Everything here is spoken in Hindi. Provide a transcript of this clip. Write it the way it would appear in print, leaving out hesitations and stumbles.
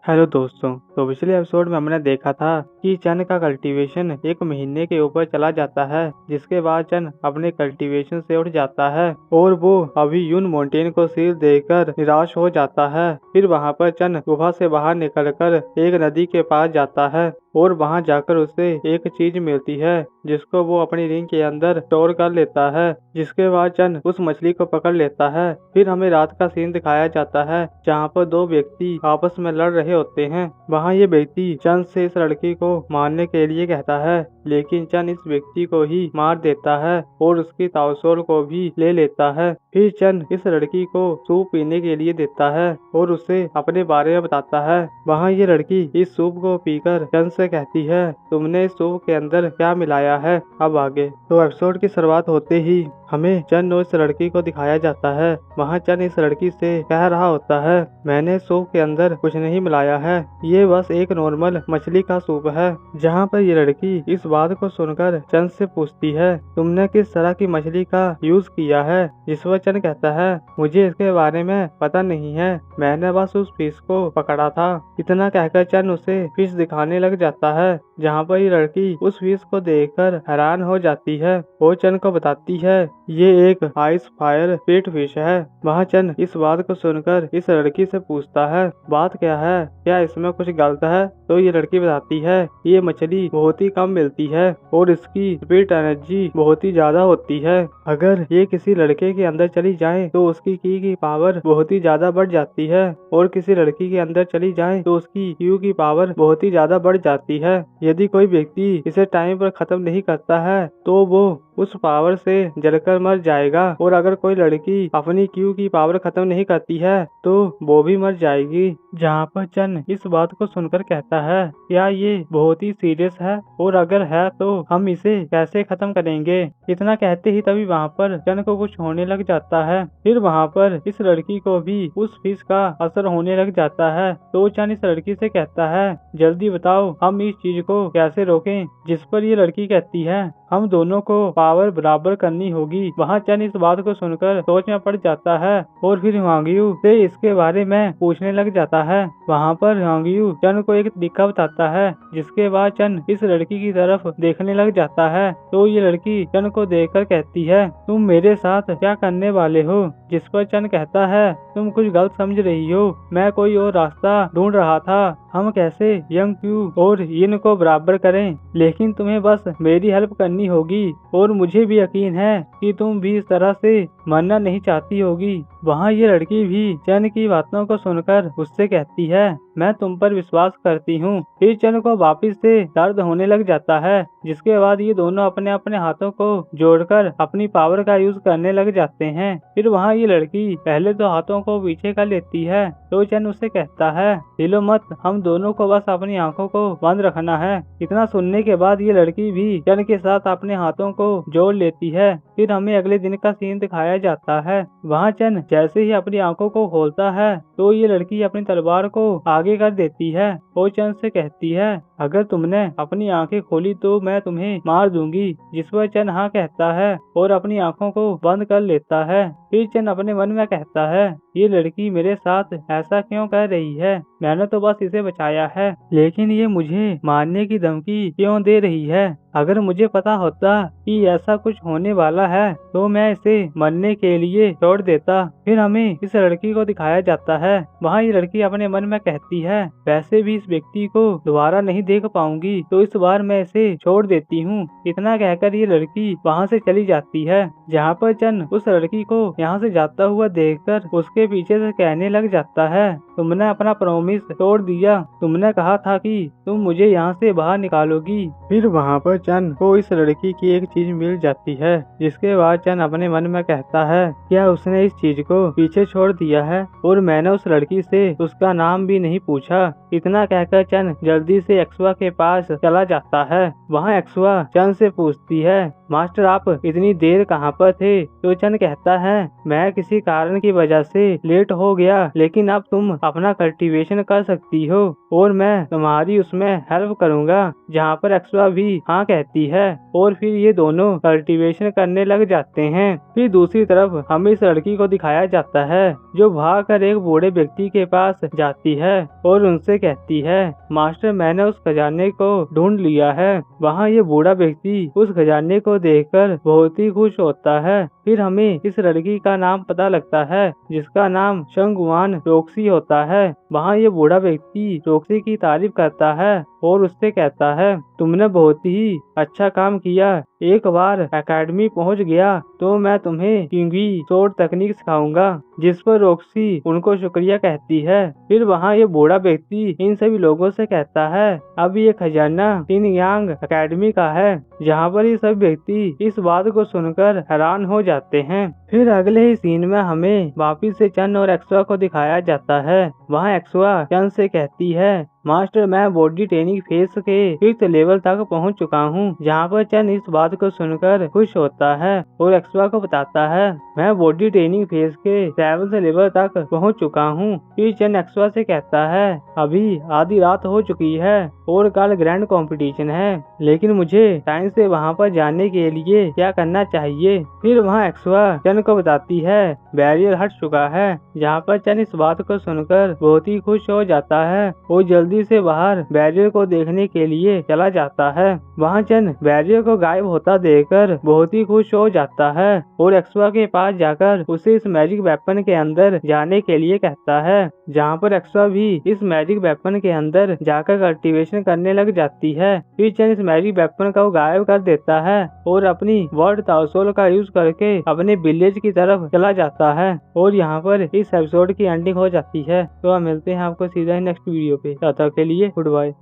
हेलो दोस्तों। तो पिछले एपिसोड में हमने देखा था कि चन का कल्टीवेशन 1 महीने के ऊपर चला जाता है, जिसके बाद चन अपने कल्टीवेशन से उठ जाता है और वो अभी यून माउंटेन को सील देकर निराश हो जाता है। फिर वहाँ पर चन गुफा से बाहर निकलकर एक नदी के पास जाता है और वहाँ जाकर उसे एक चीज मिलती है जिसको वो अपनी रिंग के अंदर स्टोर कर लेता है। जिसके बाद चन उस मछली को पकड़ लेता है। फिर हमें रात का सीन दिखाया जाता है जहाँ पर 2 व्यक्ति आपस में लड़ रहे होते हैं। वहाँ ये व्यक्ति चन से इस लड़की को मारने के लिए कहता है, लेकिन चन इस व्यक्ति को ही मार देता है और उसकी ताओसोल को भी ले लेता है। फिर चन इस लड़की को सूप पीने के लिए देता है और उसे अपने बारे में बताता है। वहाँ ये लड़की इस सूप को पीकर चन से कहती है, तुमने इस सूप के अंदर क्या मिलाया है। अब आगे तो एपिसोड की शुरुआत होते ही हमें चन और इस लड़की को दिखाया जाता है। वहाँ चन इस लड़की से कह रहा होता है, मैंने सूप के अंदर कुछ नहीं मिलाया है, ये बस एक नॉर्मल मछली का सूप है। जहाँ पर ये लड़की इस बात को सुनकर चन से पूछती है, तुमने किस तरह की मछली का यूज किया है। जिस पर चन कहता है, मुझे इसके बारे में पता नहीं है, मैंने बस उस फिश को पकड़ा था। इतना कहकर चन उसे फिश दिखाने लग जाता है। जहाँ पर ये लड़की उस फिश को देखकर हैरान हो जाती है और चन को बताती है, ये एक आइस फायर पेट फिश है। वहाँ चन इस बात को सुनकर इस लड़की से पूछता है, बात क्या है, क्या इसमें कुछ गलत है। तो ये लड़की बताती है, ये मछली बहुत ही कम मिलती है और इसकी स्पिरिट एनर्जी बहुत ही ज्यादा होती है। अगर ये किसी लड़के के अंदर चली जाए तो उसकी की पावर बहुत ही ज्यादा बढ़ जाती है और किसी लड़की के अंदर चली जाए तो उसकी क्यू की पावर बहुत ही ज्यादा बढ़ जाती है। यदि कोई व्यक्ति इसे टाइम पर खत्म नहीं करता है तो वो उस पावर से जलकर मर जाएगा और अगर कोई लड़की अपनी क्यू की पावर खत्म नहीं करती है तो वो भी मर जाएगी। जहाँ पर चन इस बात को सुनकर कहता है, क्या ये बहुत ही सीरियस है और अगर है तो हम इसे कैसे खत्म करेंगे। इतना कहते ही तभी वहाँ पर चन को कुछ होने लग जाता है। फिर वहाँ पर इस लड़की को भी उस फिश का असर होने लग जाता है। तो चन इस लड़की से कहता है, जल्दी बताओ हम इस चीज को कैसे रोकें। जिस पर ये लड़की कहती है, हम दोनों को पावर बराबर करनी होगी। वहाँ चन इस बात को सुनकर सोच में पड़ जाता है और फिर ह्वांगयू से इसके बारे में पूछने लग जाता है। वहाँ पर ह्वांगयू चन को एक तरीका बताता है। जिसके बाद चन इस लड़की की तरफ देखने लग जाता है। तो ये लड़की चन को देखकर कहती है, तुम मेरे साथ क्या करने वाले हो। जिस पर चन कहता है, तुम कुछ गलत समझ रही हो, मैं कोई और रास्ता ढूंढ रहा था, हम कैसे यंग क्यू और यिन को बराबर करें। लेकिन तुम्हें बस मेरी हेल्प करनी होगी और मुझे भी यकीन है कि तुम भी इस तरह से मरना नहीं चाहती होगी। वहाँ ये लड़की भी चन की बातों को सुनकर उससे कहती है, मैं तुम पर विश्वास करती हूँ। फिर चन को वापिस से दर्द होने लग जाता है। जिसके बाद ये दोनों अपने अपने हाथों को जोड़कर अपनी पावर का यूज करने लग जाते हैं। फिर वहाँ ये लड़की पहले तो हाथों को पीछे कर लेती है। तो चन उसे कहता है, हिलो मत, हम दोनों को बस अपनी आंखों को बंद रखना है। इतना सुनने के बाद ये लड़की भी चन के साथ अपने हाथों को जोड़ लेती है। फिर हमें अगले दिन का सीन दिखाया जाता है। वहाँ चन जैसे ही अपनी आंखों को खोलता है तो ये लड़की अपनी तलवार को आगे कर देती है और चन से कहती है, अगर तुमने अपनी आंखें खोली तो मैं तुम्हें मार दूंगी। जिस पर चन हाँ कहता है और अपनी आंखों को बंद कर लेता है। फिर चन अपने मन में कहता है, ये लड़की मेरे साथ ऐसा क्यों कर रही है, मैंने तो बस इसे बचाया है, लेकिन ये मुझे मारने की धमकी क्यों दे रही है। अगर मुझे पता होता कि ऐसा कुछ होने वाला है तो मैं इसे मरने के लिए छोड़ देता। फिर हमें इस लड़की को दिखाया जाता है। वहाँ ये लड़की अपने मन में कहती है, वैसे भी इस व्यक्ति को दोबारा नहीं देख पाऊंगी तो इस बार मैं इसे छोड़ देती हूँ। इतना कहकर ये लड़की वहाँ से चली जाती है। जहाँ पर चन उस लड़की को यहाँ से जाता हुआ देखकर उसके पीछे से कहने लग जाता है, तुमने अपना प्रॉमिस तोड़ दिया, तुमने कहा था कि तुम मुझे यहाँ से बाहर निकालोगी। फिर वहाँ पर चन को इस लड़की की एक चीज मिल जाती है। जिसके बाद चन अपने मन में कहता है, क्या उसने इस चीज को पीछे छोड़ दिया है और मैंने उस लड़की से उसका नाम भी नहीं पूछा। इतना कहकर चन जल्दी से एक्सवा के पास चला जाता है। वहाँ एक्सवा चन से पूछती है, मास्टर आप इतनी देर कहाँ पर थे? तो चन कहता है मैं किसी कारण की वजह से लेट हो गया, लेकिन अब तुम अपना कल्टीवेशन कर सकती हो और मैं तुम्हारी उसमें हेल्प करूंगा। जहाँ पर एक्सवा भी हाँ कहती है और फिर ये दोनों कल्टीवेशन करने लग जाते हैं। फिर दूसरी तरफ हमें इस लड़की को दिखाया जाता है जो भागकर एक बूढ़े व्यक्ति के पास जाती है और उनसे कहती है मास्टर मैंने उस खजाने को ढूंढ लिया है। वहाँ ये बूढ़ा व्यक्ति उस खजाने को देखकर बहुत ही खुश होता है। फिर हमें इस लड़की का नाम पता लगता है जिसका नाम शंगवान रॉक्सी होता है। वहाँ ये बूढ़ा व्यक्ति रॉक्सी की तारीफ करता है और उससे कहता है तुमने बहुत ही अच्छा काम किया। एक बार एकेडमी पहुंच गया तो मैं तुम्हें किंगी शॉट तकनीक सिखाऊंगा। जिस पर रॉक्सी उनको शुक्रिया कहती है। फिर वहाँ ये बूढ़ा व्यक्ति इन सभी लोगों से कहता है अब ये खजाना टिन यांग एकेडमी का है। जहाँ पर ये सब व्यक्ति इस बात को सुनकर हैरान हो जाते हैं। फिर अगले ही सीन में हमें वापिस से चन और एक्सवा को दिखाया जाता है। वहाँ एक्सवा चन से कहती है मास्टर मैं बॉडी ट्रेनिंग फेस के 5th लेवल तक पहुंच चुका हूं। जहां पर चन इस बात को सुनकर खुश होता है और एक्सवा को बताता है मैं बॉडी ट्रेनिंग फेस के 7th लेवल तक पहुंच चुका हूं। फिर चन एक्सवा से कहता है अभी आधी रात हो चुकी है और कल ग्रैंड कंपटीशन है, लेकिन मुझे टाइम से वहां पर जाने के लिए क्या करना चाहिए। फिर वहां एक्सवा चन को बताती है बैरियर हट चुका है। जहां पर चन इस बात को सुनकर बहुत ही खुश हो जाता है और जल्दी से बाहर बैरियर को देखने के लिए चला जाता है। वहां चन बैरियर को गायब होता देखकर बहुत ही खुश हो जाता है और एक्सवा के पास जाकर उसे इस मैजिक वेपन के अंदर जाने के लिए कहता है। जहां पर एक्सवा भी इस मैजिक वेपन के अंदर जाकर कल्टीवेशन करने लग जाती है। फिर चन इस मैजिक वेपन को गायब कर देता है और अपनी वर्ड ताउसोल का यूज करके अपने विलेज की तरफ चला जाता है और यहाँ पर इस एपिसोड की एंडिंग हो जाती है। तो हम मिलते हैं आपको सीधा ही नेक्स्ट वीडियो पे। तब तक के लिए गुड बाय।